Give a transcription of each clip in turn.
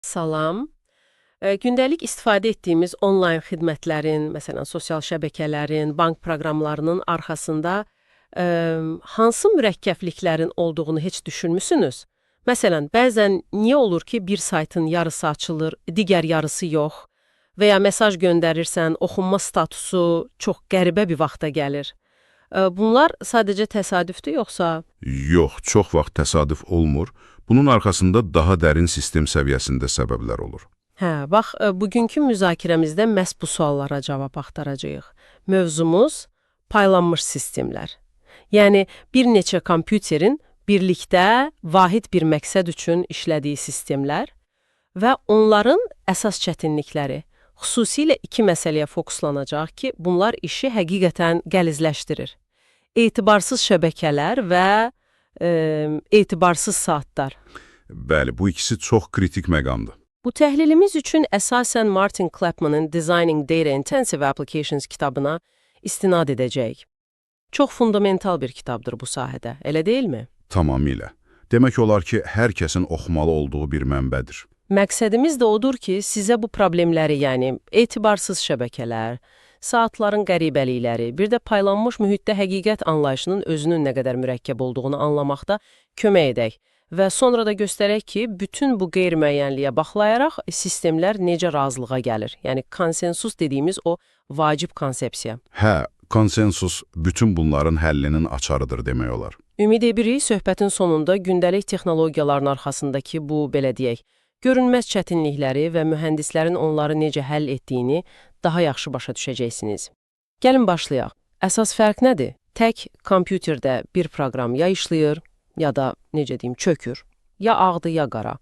Salam. Gündəlik istifadə etdiyimiz onlayn xidmətlərin, məsələn, sosial şəbəkələrin, bank proqramlarının arxasında ə, hansı mürəkkəbliklərin olduğunu heç düşünmüsünüz? Məsələn, bəzən niyə olur ki, bir saytın yarısı açılır, digər yarısı yox və ya mesaj göndərirsən, oxunma statusu çox qəribə bir vaxta gəlir. Bunlar sadəcə təsadüfdür yoxsa? Yox, çox vaxt təsadüf olmur. Bunun arxasında daha dərin sistem səviyyəsində səbəblər olur. Hə, bax, bugünkü müzakirəmizdə məhz bu suallara cavab axtaracağıq. Mövzumuz paylanmış sistemlər. Yəni, bir neçə kompüterin birlikdə vahid bir məqsəd üçün işlədiyi sistemlər və onların əsas çətinlikləri. Xüsusilə iki məsələyə fokuslanacaq ki, bunlar işi həqiqətən qəlizləşdirir. Etibarsız şəbəkələr və etibarsız saatlar. Bəli, bu ikisi çox kritik məqamdır. Bu təhlilimiz üçün əsasən Martin Klapman'ın Designing Data Intensive Applications kitabına istinad edəcəyik. Çox fundamental bir kitabdır bu sahədə, elə deyilmi? Tamamilə. Demək olar ki, hər kəsin oxumalı olduğu bir mənbədir. Məqsədimiz də odur ki, sizə bu problemləri, yəni etibarsız şəbəkələr, saatların qəribəlikləri, bir də paylanmış mühitdə həqiqət anlayışının özünün nə qədər mürəkkəb olduğunu anlamaqda kömək edək. Və sonra da göstərək ki, bütün bu qeyri-müəyyənliyə baxlayaraq sistemlər necə razılığa gəlir. Yəni, konsensus dediyimiz o vacib konsepsiya. Hə, konsensus bütün bunların həllinin açarıdır demək olar. Ümid edirik, söhbətin sonunda gündəlik texnologiyaların arxasındakı bu, belə deyək, görünməz çətinlikləri və mühəndislərin onları necə həll etdiyini daha yaxşı başa düşəcəksiniz. Gəlin başlayaq. Əsas fərq nədir? Tək kompüterdə bir proqram ya işləyir, ya da, necə deyim, çökür. Ya ağdır, ya qara.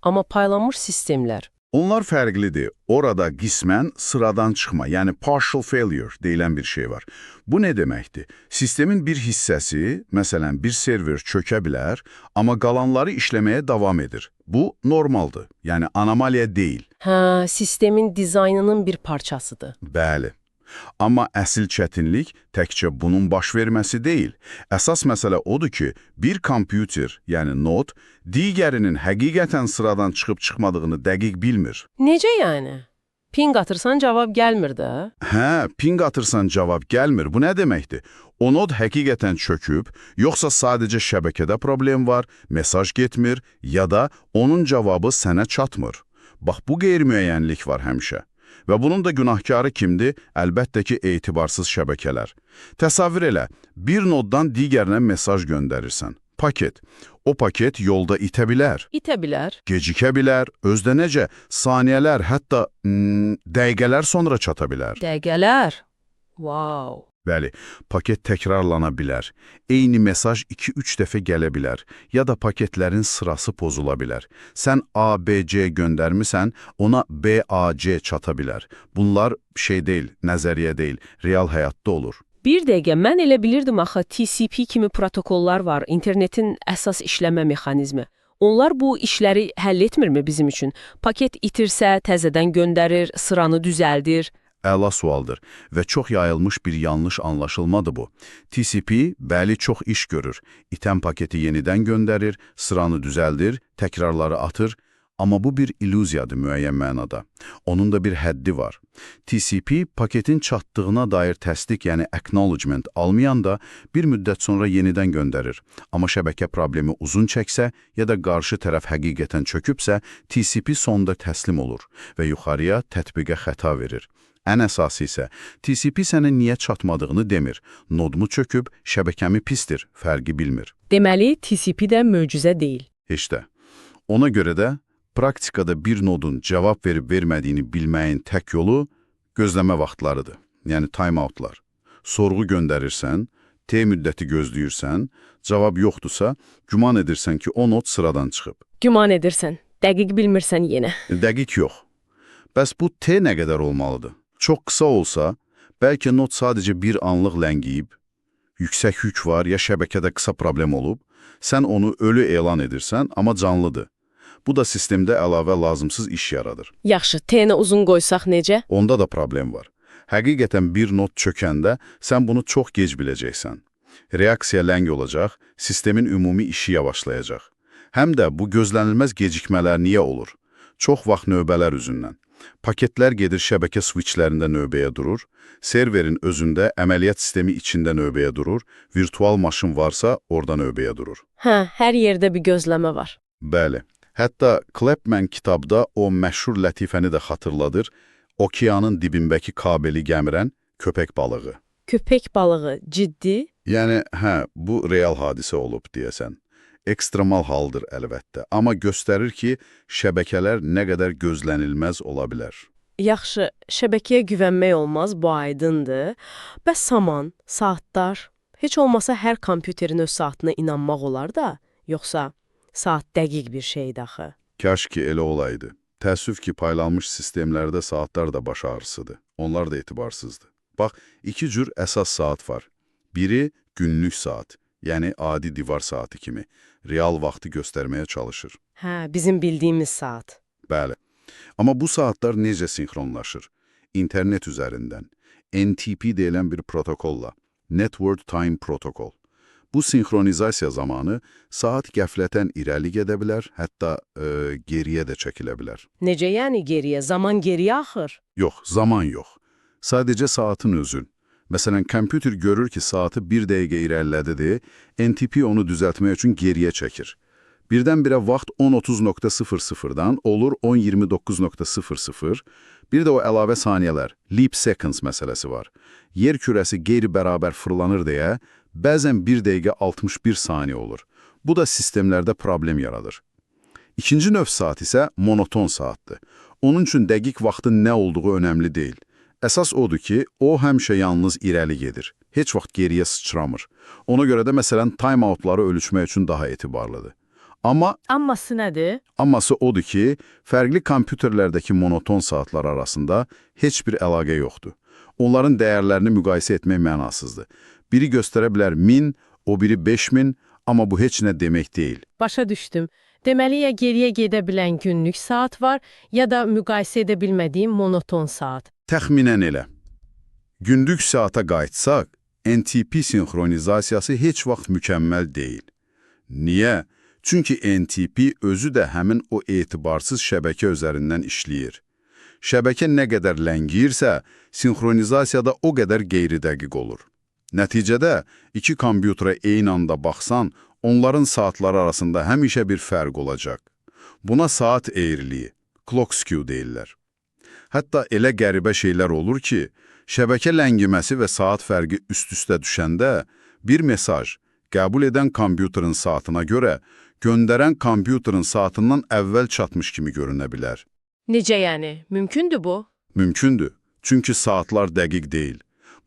Amma paylanmış sistemlər. Onlar fərqlidir. Orada qismən sıradan çıxma, yəni partial failure deyilən bir şey var. Bu nə deməkdir? Sistemin bir hissəsi, məsələn, bir server çökə bilər, amma qalanları işləməyə davam edir. Bu normaldır, yəni anomaliya deyil. Hə, sistemin dizaynının bir parçasıdır. Bəli. Amma əsl çətinlik təkcə bunun baş verməsi deyil. Əsas məsələ odur ki, bir kompüter, yəni nod, digərinin həqiqətən sıradan çıxıb-çıxmadığını dəqiq bilmir. Necə yəni? Ping atırsan cavab gəlmir də. Hə, ping atırsan cavab gəlmir. Bu nə deməkdir? O nod həqiqətən çöküb, yoxsa sadəcə şəbəkədə problem var, mesaj getmir, ya da onun cavabı sənə çatmır. Bax, bu qeyri-müəyyənlik var həmişə. Və bunun da günahkarı kimdir? Əlbəttə ki, etibarsız şəbəkələr. Təsəvvür elə, bir noddan digərinə mesaj göndərirsən. Paket. O paket yolda itə bilər. İtə bilər. Gecikə bilər, özdə necə saniyələr, hətta dəqiqələr sonra çata bilər. Dəqiqələr. Wow. Bəli, paket təkrarlana bilər. Eyni mesaj 2-3 dəfə gələ bilər. Ya da paketlərin sırası pozula bilər. Sən ABC göndərmisən, ona BAC çata bilər. Bunlar şey deyil, nəzəriyyə deyil, real həyatda olur. Bir dəqiqə, mən elə bilirdim axı TCP kimi protokollar var, internetin əsas işləmə mexanizmi. Onlar bu işləri həll etmirmi bizim üçün? Paket itirsə, təzədən göndərir, sıranı düzəldir. Əla sualdır və çox yayılmış bir yanlış anlaşılmadır bu. TCP, bəli, çox iş görür. İtən paketi yenidən göndərir, sıranı düzəldir, təkrarları atır. Amma bu bir illüziyadır müəyyən mənada. Onun da bir həddi var. TCP, paketin çatdığına dair təsdiq, yəni acknowledgement almayanda bir müddət sonra yenidən göndərir. Amma şəbəkə problemi uzun çəksə ya da qarşı tərəf həqiqətən çökübsə, TCP sonda təslim olur və yuxarıya tətbiqə xəta verir. Ən əsası isə TCP sənə niyə çatmadığını demir. Nodumu çöküb, şəbəkəmi pistir, fərqi bilmir. Deməli, TCP də möcüzə deyil. Heç də. Ona görə də praktikada bir nodun cavab verib-vermədiyini bilməyin tək yolu gözləmə vaxtlarıdır, yəni timeoutlar. Sorğu göndərirsən, T müddəti gözləyirsən, cavab yoxdursa, güman edirsən ki, o nod sıradan çıxıb. Güman edirsən, dəqiq bilmirsən yenə. Dəqiq yox. Bəs bu T nə qədər olmalıdır? Çox qısa olsa, bəlkə nod sadəcə bir anlıq ləngiyib, yüksək yük var ya şəbəkədə qısa problem olub, sən onu ölü elan edirsən, amma canlıdır. Bu da sistemdə əlavə lazımsız iş yaradır. Yaxşı, T-ni uzun qoysaq necə? Onda da problem var. Həqiqətən bir nod çökəndə sən bunu çox gec biləcəksən. Reaksiya ləng olacaq, sistemin ümumi işi yavaşlayacaq. Həm də bu gözlənilməz gecikmələr niyə olur? Çox vaxt növbələr üzündən. Paketlər gedir şəbəkə switchlərində növbəyə durur, serverin özündə əməliyyat sistemi içində növbəyə durur, virtual maşın varsa orada növbəyə durur. Hə, hər yerdə bir gözləmə var. Bəli. Hətta Clapman kitabda o məşhur lətifəni də xatırladır. Okeanın dibindəki kabeli gəmirən köpək balığı. Köpək balığı ciddi? Yəni, bu real hadisə olub deyəsən. Ekstremal haldır əlbəttə, amma göstərir ki, şəbəkələr nə qədər gözlənilməz ola bilər. Yaxşı, şəbəkəyə güvənmək olmaz, bu aydındır. Bəs zaman, saatlar, heç olmasa hər kompüterin öz saatına inanmaq olar da, yoxsa saat dəqiq bir şeydir axı? Kaş ki elə olaydı. Təəssüf ki, paylanmış sistemlərdə saatlar da baş ağrısıdır. Onlar da etibarsızdır. Bax, iki cür əsas saat var. Biri günlük saat, yəni adi divar saatı kimi, real vaxtı göstərməyə çalışır. Hə, bizim bildiyimiz saat. Bəli. Amma bu saatlar necə sinxronlaşır? İnternet üzərindən, NTP deyilən bir protokolla, Network Time Protocol. Bu sinxronizasiya zamanı saat qəflətən irəli gedə bilər, hətta geriyə də çəkilə bilər. Necə yəni geriyə? Zaman geriyə axır? Yox, zaman yox. Sadəcə saatın özün. Məsələn, kompüter görür ki, saatı 1 dəqiqə irəlilədidir, NTP onu düzəltmək üçün geriyə çəkir. Birdən-birə vaxt 10:30.00-dan olur 10:29.00, bir də o əlavə saniyələr, leap seconds məsələsi var. Yer kürəsi qeyri-bərabər fırlanır deyə, bəzən 1 dəqiqə 61 saniyə olur. Bu da sistemlərdə problem yaradır. İkinci növ saat isə monoton saatdır. Onun üçün dəqiq vaxtın nə olduğu önəmli deyil. Əsas odur ki, o həmişə yalnız irəli gedir. Heç vaxt geriyə sıçramır. Ona görə də məsələn time-outları ölçmək üçün daha etibarlıdır. Amması nədir? Amması odur ki, fərqli kompüterlərdəki monoton saatlar arasında heç bir əlaqə yoxdur. Onların dəyərlərini müqayisə etmək mənasızdır. Biri göstərə bilər 1000, o biri 5000, amma bu heç nə demək deyil. Başa düşdüm. Deməli, ya geriyə gedə bilən günlük saat var, ya da müqayisə edə bilmədiyim monoton saat. Təxminən elə. Günlük saata qayıtsaq, NTP sinxronizasiyası heç vaxt mükəmməl deyil. Niyə? Çünki NTP özü də həmin o etibarsız şəbəkə üzərindən işləyir. Şəbəkə nə qədər ləngiyirsə, sinxronizasiyada o qədər qeyri-dəqiq olur. Nəticədə, iki kompüterə eyni anda baxsan, onların saatları arasında həmişə bir fərq olacaq. Buna saat eğriliyi, clock skew deyirlər. Hətta elə qəribə şeylər olur ki, şəbəkə ləngiməsi və saat fərqi üst-üstə düşəndə bir mesaj qəbul edən kompüterin saatına görə göndərən kompüterin saatından əvvəl çatmış kimi görünə bilər. Necə yəni? Mümkündür bu? Mümkündür, çünki saatlar dəqiq deyil.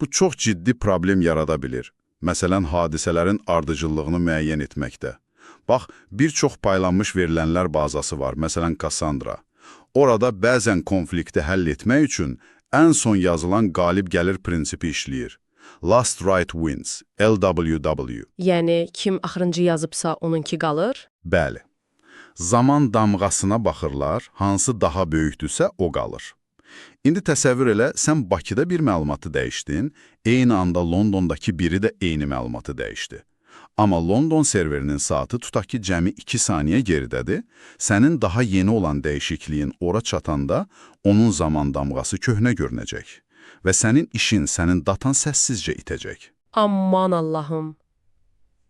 Bu çox ciddi problem yarada bilir. Məsələn, hadisələrin ardıcıllığını müəyyən etməkdə. Bax, bir çox paylanmış verilənlər bazası var, məsələn Cassandra. Orada bəzən konflikti həll etmək üçün ən son yazılan qalib gəlir prinsipi işləyir. Last Write Wins, LWW. Yəni, kim axırıncı yazıbsa, onunki qalır? Bəli. Zaman damğasına baxırlar, hansı daha böyükdürsə o qalır. İndi təsəvvür elə, sən Bakıda bir məlumatı dəyişdin, eyni anda Londondakı biri də eyni məlumatı dəyişdi. Amma London serverinin saatı tutaq ki, cəmi 2 saniyə geridədir, sənin daha yeni olan dəyişikliyin ora çatanda onun zaman damğası köhnə görünəcək və sənin işin, sənin datan səssizcə itəcək. Aman Allahım!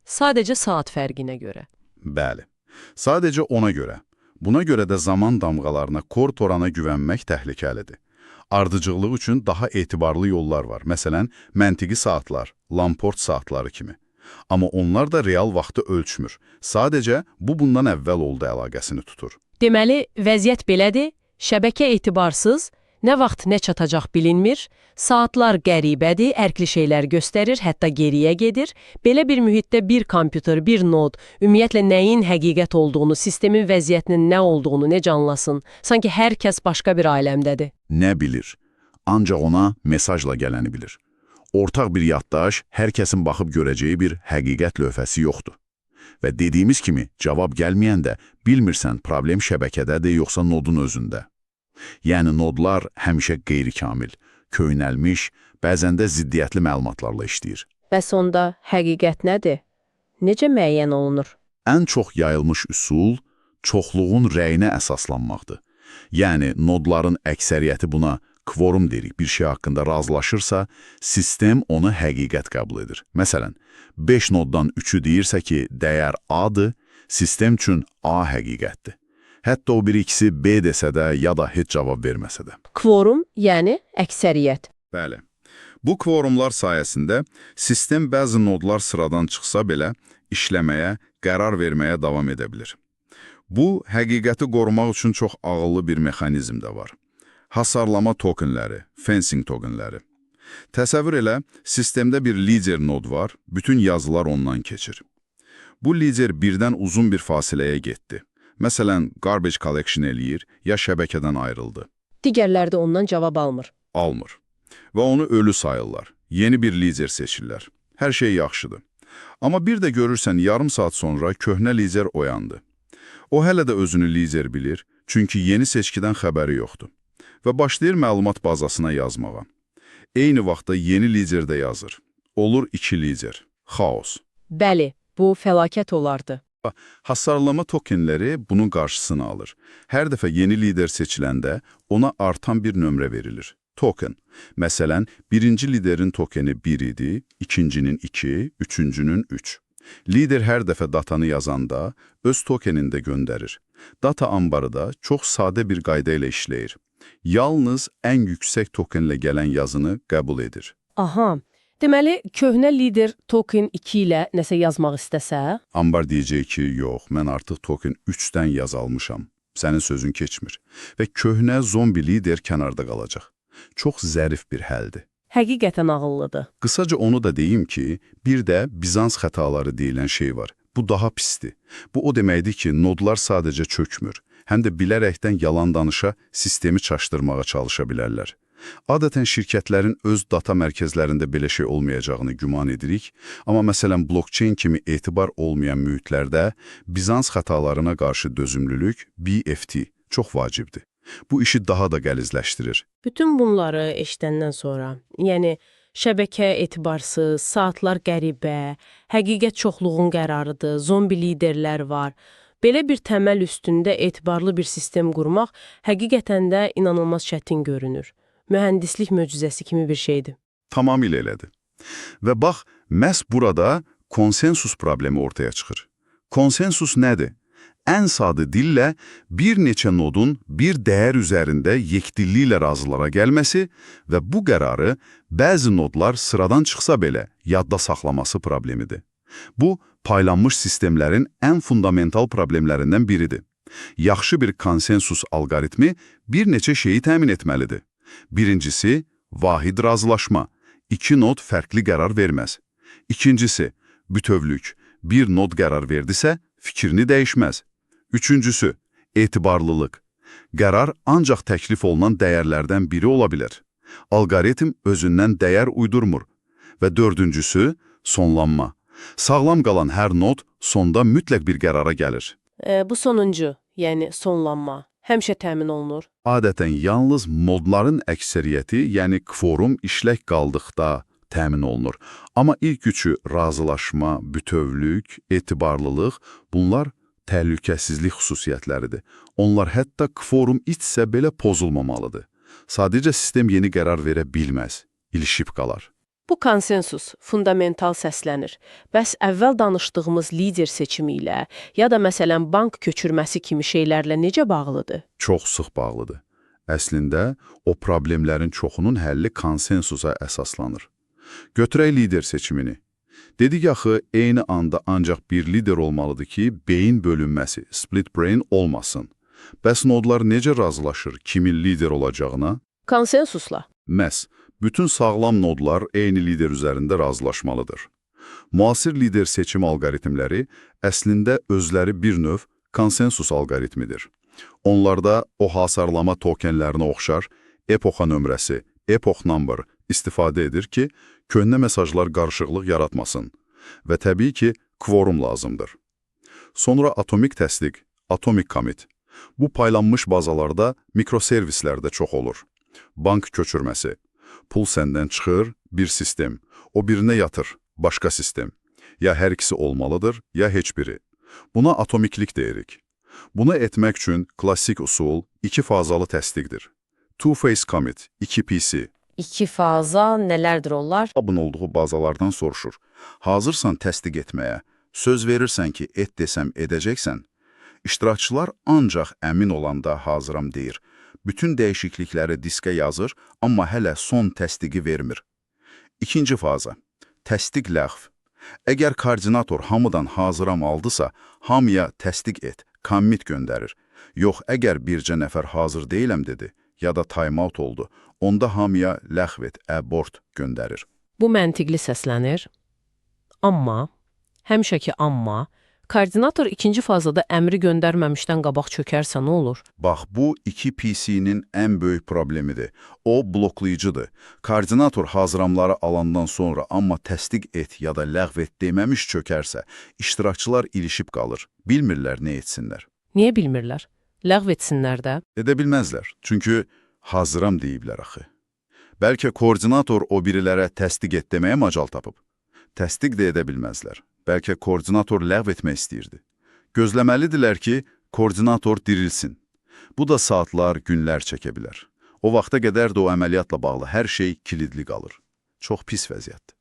Sadəcə saat fərqinə görə. Bəli, sadəcə ona görə. Buna görə də zaman damğalarına, kort orana güvənmək təhlükəlidir. Ardıcıllıq üçün daha etibarlı yollar var. Məsələn, məntiqi saatlar, Lamport saatları kimi. Amma onlar da real vaxtı ölçmür. Sadəcə bundan əvvəl oldu əlaqəsini tutur. Deməli, vəziyyət belədir, şəbəkə etibarsız, nə vaxt nə çatacaq bilinmir, saatlar qəribədir, ərkli şeylər göstərir, hətta geriyə gedir. Belə bir mühitdə bir kompüter, bir nod, ümumiyyətlə nəyin həqiqət olduğunu, sistemin vəziyyətinin nə olduğunu necə anlasın? Sanki hər kəs başqa bir aləmdədir. Nə bilir? Ancaq ona mesajla gələni bilir. Ortaq bir yaddaş, hər kəsin baxıb görəcəyi bir həqiqət lövhəsi yoxdur. Və dediyimiz kimi, cavab gəlməyəndə bilmirsən problem şəbəkədədir yoxsa nodun özündə. Yəni nodlar həmişə qeyri-kamil, köynəlmiş, bəzən də ziddiyyətli məlumatlarla işləyir. Bəs onda həqiqət nədir? Necə müəyyən olunur? Ən çox yayılmış üsul çoxluğun rəyinə əsaslanmaqdır. Yəni, nodların əksəriyyəti buna kvorum deyirik, bir şey haqqında razılaşırsa, sistem onu həqiqət qəbul edir. Məsələn, 5 noddan 3-ü deyirsə ki, dəyər A-dır, sistem üçün A həqiqətdir. Hətta o bir ikisi B desə də, ya da heç cavab verməsə də. Kvorum, yəni əksəriyyət. Bəli. Bu kvorumlar sayəsində sistem bəzi nodlar sıradan çıxsa belə işləməyə, qərar verməyə davam edə bilir. Bu, həqiqəti qorumaq üçün çox ağıllı bir mexanizm də var. Hasarlama tokenləri, fencing tokenləri. Təsəvvür elə, sistemdə bir lider nod var, bütün yazılar ondan keçir. Bu lider birdən uzun bir fasiləyə getdi. Məsələn, garbage collection eləyir, ya şəbəkədən ayrıldı. Digərləri də ondan cavab almır. Almır. Və onu ölü sayırlar. Yeni bir lider seçirlər. Hər şey yaxşıdır. Amma bir də görürsən, yarım saat sonra köhnə lider oyandı. O hələ də özünü lider bilir, çünki yeni seçkidən xəbəri yoxdur. Və başlayır məlumat bazasına yazmağa. Eyni vaxtda yeni lider də yazır. Olur 2 lider. Xaos. Bəli, bu fəlakət olardı. Hasarlama tokenləri bunun qarşısını alır. Hər dəfə yeni lider seçiləndə ona artan bir nömrə verilir. Token. Məsələn, birinci liderin tokeni 1 idi, ikincinin 2, üçüncünün 3. Lider hər dəfə datanı yazanda öz tokenini də göndərir. Data ambarı da çox sadə bir qayda ilə işləyir. Yalnız ən yüksək tokenlə gələn yazını qəbul edir. Aha, deməli, köhnə lider token 2 ilə nəsə yazmaq istəsə? Ambar deyəcək ki, yox, mən artıq token 3-dən yaz almışam. Sənin sözün keçmir. Və köhnə zombi lider kənarda qalacaq. Çox zərif bir həldir. Həqiqətən ağıllıdır. Qısaca onu da deyim ki, bir də Bizans xətaları deyilən şey var. Bu daha pisdir. Bu o deməkdir ki, nodlar sadəcə çökmür. Həm də bilərəkdən yalan danışa, sistemi çaşdırmağa çalışa bilərlər. Adətən şirkətlərin öz data mərkəzlərində belə şey olmayacağını güman edirik, amma məsələn blockchain kimi etibar olmayan mühitlərdə Bizans xətalarına qarşı dözümlülük, BFT, çox vacibdir. Bu işi daha da qəlizləşdirir. Bütün bunları eşidəndən sonra, yəni şəbəkə etibarsız, saatlar qəribə, həqiqət çoxluğun qərarıdır, zombi liderlər var. Belə bir təməl üstündə etibarlı bir sistem qurmaq həqiqətən də inanılmaz çətin görünür. Mühəndislik möcüzəsi kimi bir şeydir. Tamamilə elədir. Və bax, məhz burada konsensus problemi ortaya çıxır. Konsensus nədir? Ən sadə dillə bir neçə nodun bir dəyər üzərində yekdilliklə razılara gəlməsi və bu qərarı bəzi nodlar sıradan çıxsa belə yadda saxlaması problemidir. Bu, paylanmış sistemlərin ən fundamental problemlərindən biridir. Yaxşı bir konsensus alqoritmi bir neçə şeyi təmin etməlidir. Birincisi, vahid razılaşma. 2 nod fərqli qərar verməz. İkincisi, bütövlük. Bir nod qərar verdisə, fikrini dəyişməz. Üçüncüsü, etibarlılıq. Qərar ancaq təklif olunan dəyərlərdən biri ola bilər. Alqoritm özündən dəyər uydurmur. Və dördüncüsü, sonlanma. Sağlam qalan hər nod sonda mütləq bir qərara gəlir. Bu sonuncu, yəni sonlanma, həmişə təmin olunur. Adətən yalnız nodların əksəriyyəti, yəni kvorum işlək qaldıqda təmin olunur. Amma ilk üçü razılaşma, bütövlük, etibarlılıq, bunlar təhlükəsizlik xüsusiyyətləridir. Onlar hətta kvorum itsə belə pozulmamalıdır. Sadəcə sistem yeni qərar verə bilməz, ilişib qalar. Bu konsensus fundamental səslənir. Bəs əvvəl danışdığımız lider seçimi ilə, ya da məsələn bank köçürməsi kimi şeylərlə necə bağlıdır? Çox sıx bağlıdır. Əslində, o problemlərin çoxunun həlli konsensusa əsaslanır. Götürək lider seçimini. Dedik axı, eyni anda ancaq bir lider olmalıdır ki, beyin bölünməsi, split brain olmasın. Bəs nodlar necə razılaşır kimin lider olacağına? Konsensusla. Məhz, bütün sağlam nodlar eyni lider üzərində razılaşmalıdır. Müasir lider seçim alqoritmləri əslində özləri bir növ konsensus alqoritmidir. Onlarda o hasarlama tokenlərinə oxşar epoxa nömrəsi, epoch number istifadə edir ki, köhnə mesajlar qarışıqlıq yaratmasın və təbii ki, kvorum lazımdır. Sonra atomik təsdiq, atomic commit. Bu paylanmış bazalarda mikroservislər də çox olur. Bank köçürməsi. Pul səndən çıxır, bir sistem. O birinə yatır, başqa sistem. Ya hər ikisi olmalıdır, ya heç biri. Buna atomiklik deyirik. Bunu etmək üçün klassik usul iki fazalı təsdiqdir. Two-phase commit, 2PC. İki faza nələrdir onlar? Abın olduğu bazalardan soruşur. Hazırsan təsdiq etməyə, söz verirsən ki, et desəm edəcəksən. İştirakçılar ancaq əmin olanda hazıram deyir. Bütün dəyişiklikləri diskə yazır, amma hələ son təsdiqi vermir. İkinci faza, təsdiq ləğv. Əgər koordinator hamıdan hazıram aldısa, hamıya təsdiq et, commit göndərir. Yox, əgər bircə nəfər hazır deyiləm dedi, ya da timeout oldu, onda hamıya ləğv et, abort göndərir. Bu məntiqli səslənir. Amma, həmişəki amma, koordinator ikinci fazada əmri göndərməmişdən qabaq çökərsə nə olur? Bax, bu 2PC-nin ən böyük problemidir. O, bloklayıcıdır. Koordinator hazıramları alandan sonra amma təsdiq et ya da ləğv et deməmiş çökərsə, iştirakçılar ilişib qalır. Bilmirlər nə etsinlər. Niyə bilmirlər? Ləğv etsinlər də. Edə bilməzlər, çünki hazıram deyiblər axı. Bəlkə koordinator o birilərə təsdiq et deməyə macal tapıb. Təsdiq də edə bilməzlər. Bəlkə koordinator ləğv etmək istəyirdi. Gözləməlidirlər ki, koordinator dirilsin. Bu da saatlar, günlər çəkə bilər. O vaxta qədər də o əməliyyatla bağlı hər şey kilidli qalır. Çox pis vəziyyətdir.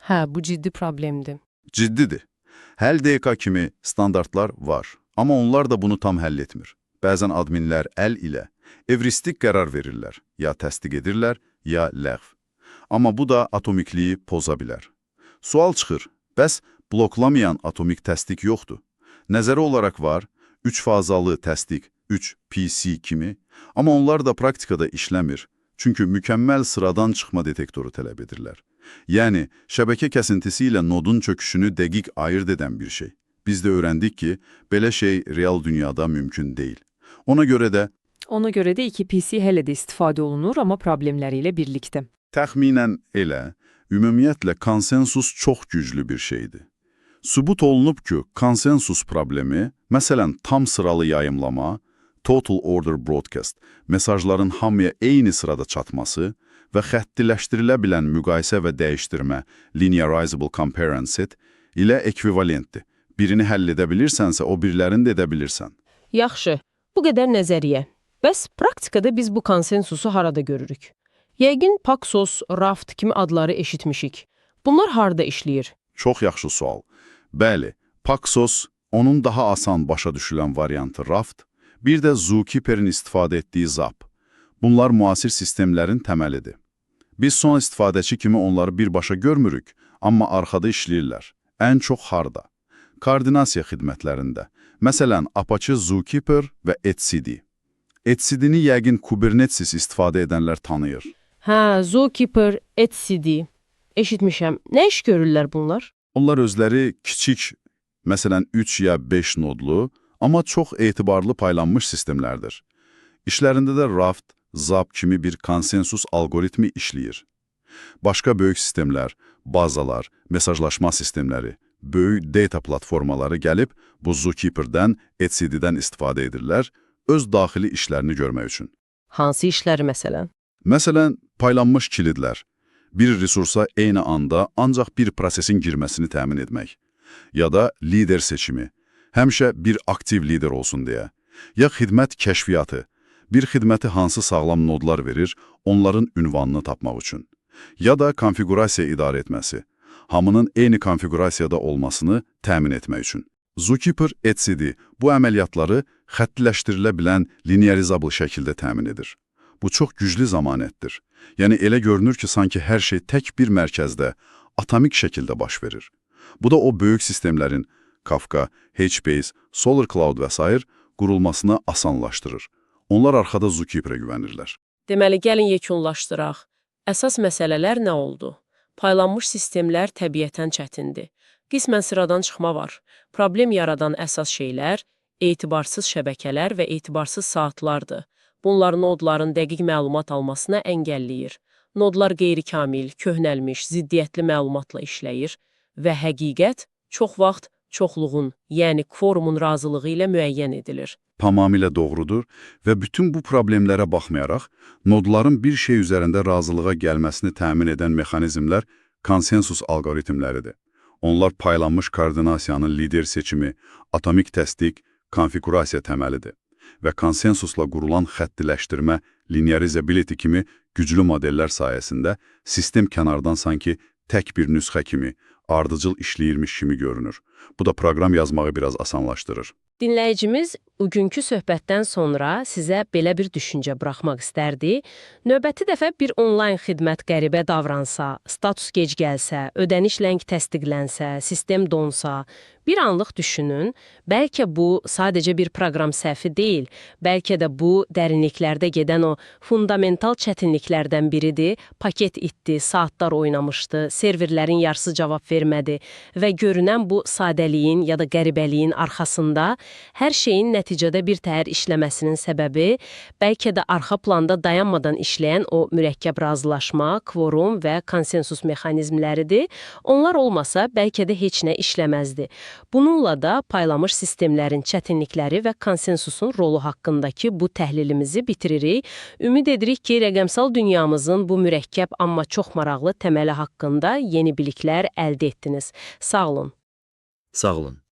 Hə, bu ciddi problemdir. Ciddidir. Həll DK kimi standartlar var, amma onlar da bunu tam həll etmir. Bəzən adminlər əl ilə evristik qərar verirlər, ya təsdiq edirlər, ya ləğv. Amma bu da atomikliyi poza bilər. Sual çıxır, bəs bloklamayan atomik təsdiq yoxdur. Nəzəri olaraq var, 3 fazalı təsdiq, 3PC kimi, amma onlar da praktikada işləmir. Çünki mükəmməl sıradan çıxma detektoru tələb edirlər. Yəni, şəbəkə kəsintisi ilə nodun çöküşünü dəqiq ayırt edən bir şey. Biz də öyrəndik ki, belə şey real dünyada mümkün deyil. Ona görə də 2PC hələ də istifadə olunur, amma problemləri ilə birlikdə. təxminən elə, ümumiyyətlə konsensus çox güclü bir şeydir. Sübut olunub ki, konsensus problemi, məsələn, tam sıralı yayımlama, total order broadcast, mesajların hamıya eyni sırada çatması və xəttiləşdirilə bilən müqayisə və dəyişdirmə, linearizable comparison ilə ekvivalentdir. Birini həll edə bilirsənsə, o birilərini də edə bilirsən. Yaxşı, bu qədər nəzəriyyə. Bəs praktikada biz bu konsensusu harada görürük? Yəqin Paxos, Raft kimi adları eşitmişik. Bunlar harda işləyir? Çox yaxşı sual. Bəli, Paxos, onun daha asan başa düşülən variantı Raft, bir də Zookeeper'in istifadə etdiyi Zap. Bunlar müasir sistemlərin təməlidir. Biz son istifadəçi kimi onları birbaşa görmürük, amma arxada işləyirlər. Ən çox harda? Koordinasiya xidmətlərində. Məsələn, Apache Zookeeper və etcd. Etcd-ni yəqin Kubernetes istifadə edənlər tanıyır. Hə, Zookeeper, etcd. Eşitmişəm. Nə iş görürlər bunlar? Onlar özləri kiçik, məsələn 3 ya 5 nodlu, amma çox etibarlı paylanmış sistemlərdir. İşlərində də Raft, Zap kimi bir konsensus algoritmi işləyir. Başqa böyük sistemlər, bazalar, mesajlaşma sistemləri, böyük data platformaları gəlib bu Zookeeper'dən, etcd-dən istifadə edirlər, öz daxili işlərini görmək üçün. Hansı işləri məsələn? Məsələn, paylanmış kilidlər. Bir resursa eyni anda ancaq bir prosesin girməsini təmin etmək. Ya da lider seçimi. Həmişə bir aktiv lider olsun deyə. Ya xidmət kəşfiyyatı. Bir xidməti hansı sağlam nodlar verir, onların ünvanını tapmaq üçün. Ya da konfigurasiya idarə etməsi. Hamının eyni konfigurasiyada olmasını təmin etmək üçün. Zookeeper etcd bu əməliyyatları xəttiləşdirilə bilən linearizable şəkildə təmin edir. Bu çox güclü zamanətdir. Yəni elə görünür ki, sanki hər şey tək bir mərkəzdə, atomik şəkildə baş verir. Bu da o böyük sistemlərin Kafka, HBase, Solar Cloud və s. qurulmasını asanlaşdırır. Onlar arxada Zookeeper'ə güvənirlər. Deməli, gəlin yekunlaşdıraq. Əsas məsələlər nə oldu? Paylanmış sistemlər təbiətən çətindir. Qismən sıradan çıxma var. Problem yaradan əsas şeylər, etibarsız şəbəkələr və etibarsız saatlardır. Bunlar nodların dəqiq məlumat almasına əngəlləyir. Nodlar qeyri-kamil, köhnəlmiş, ziddiyyətli məlumatla işləyir və həqiqət çox vaxt çoxluğun, yəni kvorumun razılığı ilə müəyyən edilir. Tamamilə doğrudur və bütün bu problemlərə baxmayaraq, nodların bir şey üzərində razılığa gəlməsini təmin edən mexanizmlər konsensus algoritmləridir. Onlar paylanmış koordinasiyanın lider seçimi, atomik təsdiq, konfigurasiya təməlidir və konsensusla qurulan xəttiləşdirmə, linearizability kimi güclü modellər sayəsində sistem kənardan sanki tək bir nüsxə kimi, ardıcıl işləyirmiş kimi görünür. Bu da proqram yazmağı biraz asanlaşdırır. Dinləyicimiz bugünkü söhbətdən sonra sizə belə bir düşüncə buraxmaq istərdi. Növbəti dəfə bir onlayn xidmət qəribə davransa, status gec gəlsə, ödəniş ləng təsdiqlənsə, sistem donsa, bir anlıq düşünün, bəlkə bu sadəcə bir proqram səhvi deyil, bəlkə də bu dərinliklərdə gedən o fundamental çətinliklərdən biridir, paket itdi, saatlar oynamışdı, serverlərin yarısı cavab vermədi və görünən bu sadəliyin ya da qəribəliyin arxasında hər şeyin nəticədə bir təhər işləməsinin səbəbi bəlkə də arxa planda dayanmadan işləyən o mürəkkəb razılaşma, kvorum və konsensus mexanizmləridir. Onlar olmasa bəlkə də heç nə işləməzdi. Bununla da paylamış sistemlərin çətinlikləri və konsensusun rolu haqqındakı bu təhlilimizi bitiririk. Ümid edirik ki, rəqəmsal dünyamızın bu mürəkkəb amma çox maraqlı təməli haqqında yeni biliklər əldə etdiniz. Sağ olun. Sağ olun.